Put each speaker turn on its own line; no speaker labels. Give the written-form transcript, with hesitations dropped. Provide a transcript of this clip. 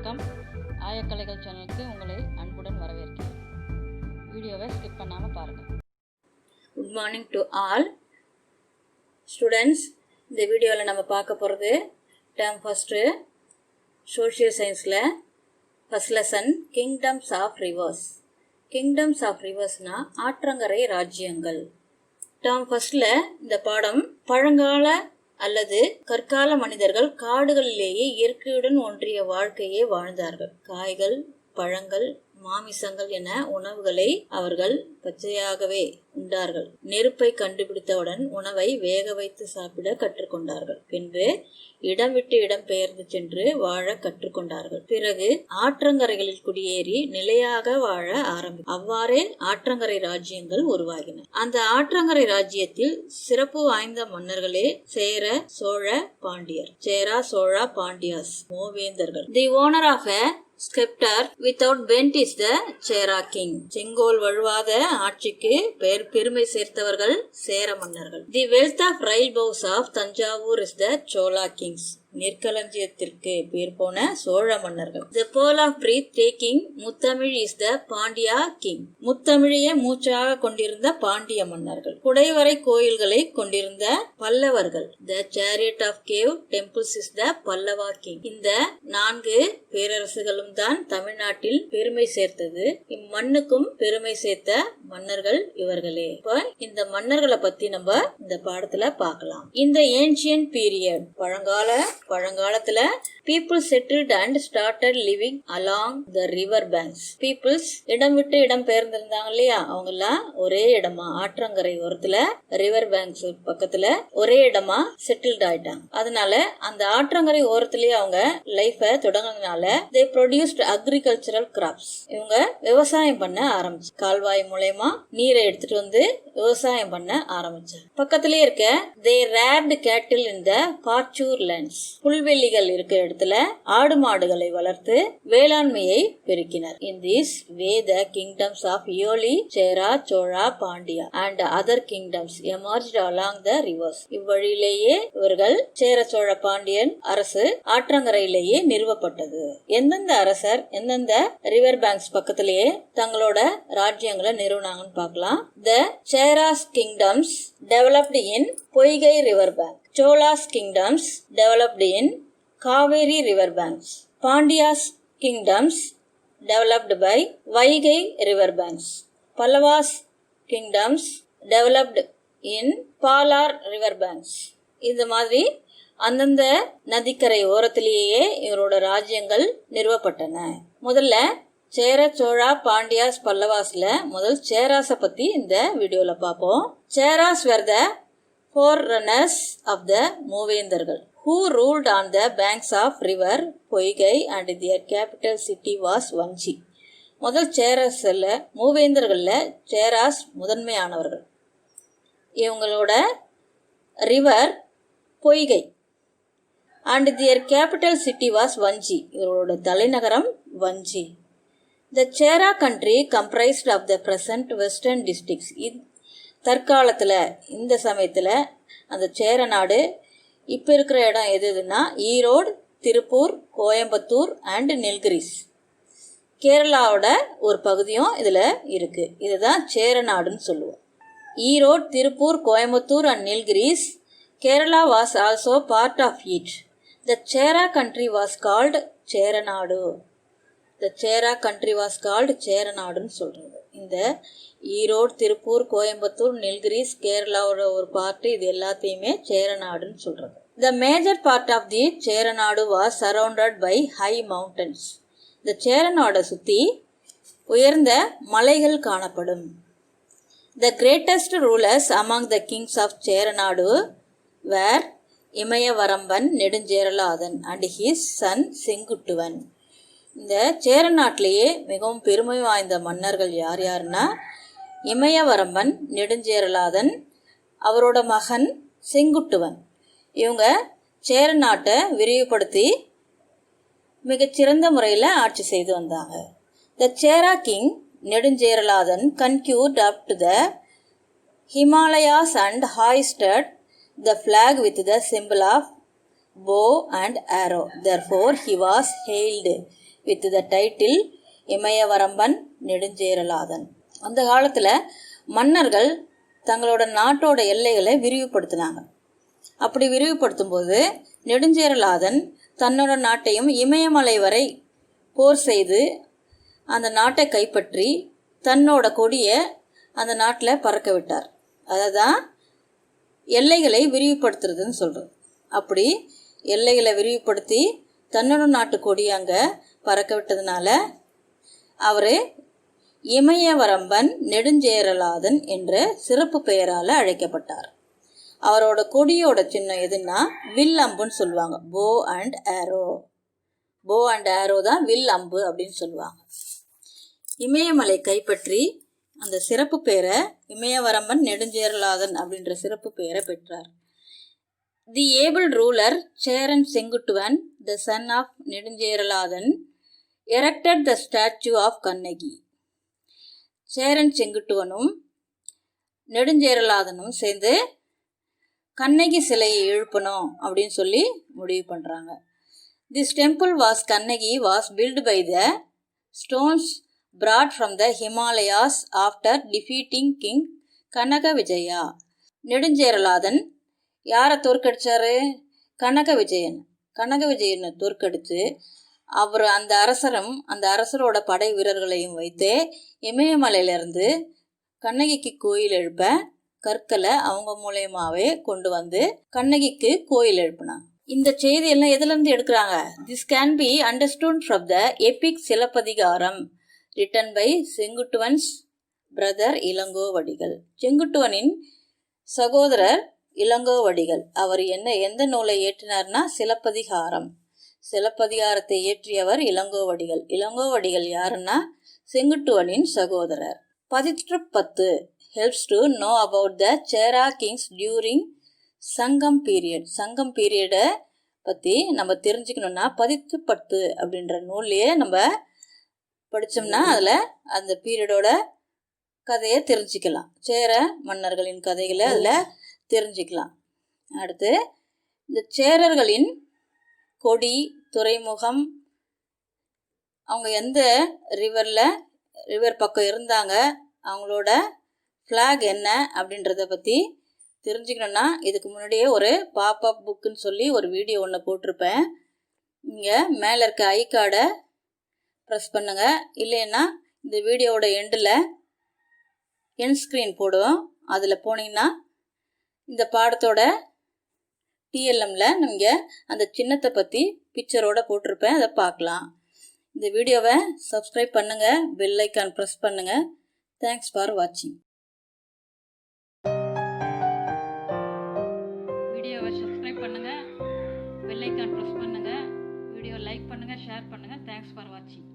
வணக்கம். ஆயக்கலைகள் சேனலுக்கு உங்களை அன்புடன் வரவேற்கிறேன். வீடியோவை ஸ்கிப் பண்ணாமல் பாருங்கள். Good morning to all students. இந்த வீடியோவில் நம்ம பார்க்க போகிறது டேர்ம் ஃபஸ்ட்டு சோஷியல் சயின்ஸில் first lesson kingdoms of rivers. Kingdoms of ரிவர்ஸ்னால் ஆற்றங்கரை ராஜ்யங்கள். டேர்ம் ஃபஸ்ட்டில் இந்த பாடம் பழங்கால அல்லது கற்கால மனிதர்கள் காடுகளிலேயே இயற்கையுடன் ஒன்றிய வாழ்க்கையே வாழ்ந்தார்கள். காய்கள், பழங்கள், மாமிசங்கள் என உணவுகளை அவர்கள் பச்சையாகவே உண்டார்கள். நெருப்பை கண்டுபிடித்தவுடன் உணவை வேக வைத்து சாப்பிட கற்றுக்கொண்டார்கள். பின்பு இடம் விட்டு இடம் பெயர்ந்து சென்று வாழ கற்றுக்கொண்டார்கள். பிறகு ஆற்றங்கரைகளில் குடியேறி நிலையாக வாழ அவ்வாறே ஆற்றங்கரை ராஜ்யங்கள் உருவாகின. அந்த ஆற்றங்கரை ராஜ்யத்தில் சிறப்பு வாய்ந்த மன்னர்களே சேர, சோழ, பாண்டியர். சேரா, சோழா, பாண்டியாஸ், மூவேந்தர்கள். The owner of a scepter without bent is the Chera king. செங்கோல் வழுவாத ஆட்சிக்கு பெருமை சேர்த்தவர்கள் சேர மன்னர்கள். The wealth of rice bowls of Thanjavur is the Chola kings. நெற்களஞ்சியத்திற்கு பேர் போன சோழ மன்னர்கள். The pearl of breath taking Muthamizh is the Pandya king. முத்தமிழையே மூச்சாக கொண்டிருந்த பாண்டிய மன்னர்கள். குடைவரை கோயில்களை கொண்டிருந்த பல்லவர்கள். The chariot of cave temples is the Pallava king. இந்த 4 பேரரசுகளும் தான் தமிழ்நாட்டில் பெருமை சேர்த்தது. இம்மண்ணுக்கும் பெருமை சேர்த்த மன்னர்கள் இவர்களே. இப்ப இந்த மன்னர்களை பத்தி நம்ம இந்த பாடத்துல பார்க்கலாம். இந்த ஏன்ஷியன்ட் பீரியட் பழங்காலத்துல people settled and started living along the river banks. Peoples இடம் விட்டு இடம் பெயர்ந்திருந்தாங்க இல்லையா, அவங்க எல்லாம் ஒரே இடமா ஆற்றங்கரை ஓரத்துல ரிவர் பேங்க்ஸ் பக்கத்துல ஒரே இடமா செட்டில்ட் ஆயிட்டாங்க. அதனால அந்த ஆற்றங்கரை ஓரத்திலேயே அவங்க லைஃப தொடங்கினால they produced agricultural crops. இவங்க விவசாயம் பண்ண ஆரம்பிச்சு கால்வாய் மூலமா நீரை எடுத்துட்டு வந்து விவசாயம் பண்ண ஆரம்பிச்சாங்க. பக்கத்திலே இருக்க they reared cattle in the pasture lands. புல்வெளிகள் இருக்கிற இடத்துல ஆடு மாடுகளை வளர்த்து வேளாண்மையை பெருக்கினர். In this way the kingdoms of Yoli, Chera, Chola, Pandya and other kingdoms emerged along the rivers. இவ்வழியிலேயே இவர்கள் சேர, சோழ, பாண்டியன் அரசு ஆற்றங்கரையிலேயே நிறுவப்பட்டது. எந்தெந்த அரசர் எந்தெந்த ரிவர் பேங்க்ஸ் பக்கத்திலேயே தங்களோட ராஜ்யங்களை நிறுவனாங்கன்னு பார்க்கலாம். The Chera's kingdoms developed in Poigai river bank. Chola's kingdoms developed in Kaveri river banks. Pandya's kingdoms developed by Vaigai river banks. Pallava's kingdoms developed in Palar river banks. இந்த மாதிரி அந்தந்த நதிக்கரை ஓரத்திலேயே இவரோட ராஜ்யங்கள் நிறுவப்பட்டன. முதல்ல சேர, சோழா, பாண்டியாஸ், பல்லவாஸ்ல முதல் சேராஸ பத்தி இந்த வீடியோல பார்ப்போம். Cheras were the forerunners of the மூவேந்தர்கள் who ruled on the banks of river Poigai and their capital city was வஞ்சி. முதல் சேராஸ்ல மூவேந்தர்கள்ல சேராஸ் முதன்மையானவர்கள். இவங்களோட river Poigai and their capital city was வஞ்சி. இவரோட தலைநகரம் வஞ்சி. The Chera country comprised of the present western districts. தற்காலத்தில் இந்த சமயத்தில் அந்த சேர நாடு இப்போ இருக்கிற இடம் எதுன்னா ஈரோடு, திருப்பூர், கோயம்புத்தூர் அண்ட் நெல்கிரிஸ். கேரளாவோட ஒரு பகுதியும் இதில் இருக்குது. இதுதான் சேர நாடுன்னு சொல்லுவோம். Erode, Tiruppur, Coimbatore and Nilgiris. Kerala was also part of it. The Chera country was called Cheranadu. The Chera country was called சேரநாடுன்னு சொல்கிறது. இந்த ஈரோடு, திருப்பூர், கோயம்புத்தூர், நெல்கிரிஸ், கேரளாவோட ஒரு பார்ட், இது எல்லாத்தையுமே சேரநாடுன்னு சொல்றது. The major part of the Cheranadu was surrounded by high mountains. இந்த சேரநாடை சுற்றி உயர்ந்த மலைகள் காணப்படும். The greatest rulers among the kings of Cheranadu were Imayavaramban, Nedunjeralathan and his son Senguttuvan. இந்த சேர நாட்டிலேயே மிகவும் பெருமை வாய்ந்த மன்னர்கள் யார் யாருன்னா இமயவரம்பன், நெடுஞ்சேரலாதன், அவரோட மகன் செங்குட்டுவன். இவங்க சேர நாட்டை விரிவுபடுத்தி மிகச்சிறந்த முறையில் ஆட்சி செய்து வந்தாங்க. The Chera king Nedunjeralathan conquered up to the Himalayas and hoisted the flag with the symbol of bow and arrow. Therefore he was hailed with the title Imayavaramban Neduncheralathan. அந்த காலத்தில் மன்னர்கள் தங்களோட நாட்டோட எல்லைகளை விரிவுபடுத்தினாங்க. அப்படி விரிவுபடுத்தும் போது நெடுஞ்சேரலாதன் தன்னோட நாட்டையும் இமயமலை வரை போர் செய்து அந்த நாட்டை கைப்பற்றி தன்னோட கொடியை அந்த நாட்டில் பறக்க விட்டார். அதை தான் எல்லைகளை விரிவுபடுத்துறதுன்னு சொல்கிறது. அப்படி எல்லைகளை விரிவுபடுத்தி தன்னோட நாட்டு கொடியை அங்கே பறக்க விட்டதுனால அவர் இமயவரம்பன் நெடுஞ்சேரலாதன் என்ற சிறப்பு பெயரால் அழைக்கப்பட்டார். அவரோட கொடியோட சின்னம் எதுன்னா வில் அம்புன்னு சொல்லுவாங்க. போ அண்ட் ஆரோ தான் வில் அம்பு அப்படின்னு சொல்லுவாங்க. இமயமலை கைப்பற்றி அந்த சிறப்பு பெயரை இமயவரம்பன் நெடுஞ்சேரலாதன் அப்படின்ற சிறப்பு பெயரை பெற்றார். The able ruler Cheran Senguttuvan, the son of Nedunjeralathan, erected the statue of Kannagi. Cheran செங்குட்டுவனும் நெடுஞ்சேரலாதனும் சேர்ந்து கண்ணகி சிலையை எழுப்பணும் அப்படின்னு சொல்லி முடிவு பண்ணுறாங்க. This temple Kannagi was built by the stones brought from the Himalayas after defeating King Kanaka Vijaya. Nedunjeralathan யாரை தோற்கடிச்சாரு? கனக விஜயனை தோற்கடித்து அவர் அந்த அரசரோட படை வீரர்களையும் வைத்து இமயமலையிலிருந்து கண்ணகிக்கு கோயில் எழுப்ப கற்களை அவங்க மூலயமாவே கொண்டு வந்து கண்ணகிக்கு கோயில் எழுப்பினாங்க. இந்த செய்தியெல்லாம் எதுலேருந்து எடுக்கிறாங்க? This can be understood from the epic Silappatikaram written by Senguttuvan's brother Ilangovadigal. செங்குட்டுவனின் சகோதரர் இளங்கோவடிகள். அவர் எந்த நூலை இயற்றினார்னா சிலப்பதிகாரத்தை இயற்றியவர் இளங்கோவடிகள். இளங்கோவடிகள் யாருன்னா செங்குட்டுவனின் சகோதரர். 10 helps to know about the Chera kings during சங்கம் பீரியடை பற்றி நம்ம தெரிஞ்சுக்கணுன்னா 10 அப்படின்ற நூல்லையே நம்ம படித்தோம்னா அதில் அந்த பீரியடோட கதையை தெரிஞ்சுக்கலாம். சேர மன்னர்களின் கதைகளை அதில் தெரிஞ்சுக்கலாம். அடுத்து இந்த சேரர்களின் கொடி, துறைமுகம், அவங்க எந்த ரிவர் பக்கம் இருந்தாங்க, அவங்களோட ஃப்ளாக் என்ன அப்படின்றத பற்றி தெரிஞ்சுக்கணுன்னா இதுக்கு முன்னாடியே ஒரு பாப்அப் புக்குன்னு சொல்லி ஒரு வீடியோ ஒன்று போட்டிருப்பேன். இங்கே மேலே இருக்க ஐ கார்டை ப்ரெஸ் பண்ணுங்கள். இல்லைன்னா இந்த வீடியோவோட எண்ட் ஸ்க்ரீன் போடுவோம். அதில் போனீங்கன்னா இந்த பாடத்தோட டிஎல்எம்ல நீங்கள் அந்த சின்னத்தை பற்றி பிக்சரோடு போட்டிருப்பேன், அதை பார்க்கலாம். இந்த வீடியோவை சப்ஸ்கிரைப் பண்ணுங்கள், பெல் ஐக்கான் ப்ரெஸ் பண்ணுங்கள். தேங்க்ஸ் ஃபார் வாட்சிங். வீடியோவை சப்ஸ்கிரைப் பண்ணுங்கள், பெல் ஐக்கான் ப்ரெஸ் பண்ணுங்கள், வீடியோ லைக் பண்ணுங்கள், ஷேர் பண்ணுங்கள். தேங்க்ஸ் ஃபார் வாட்சிங்.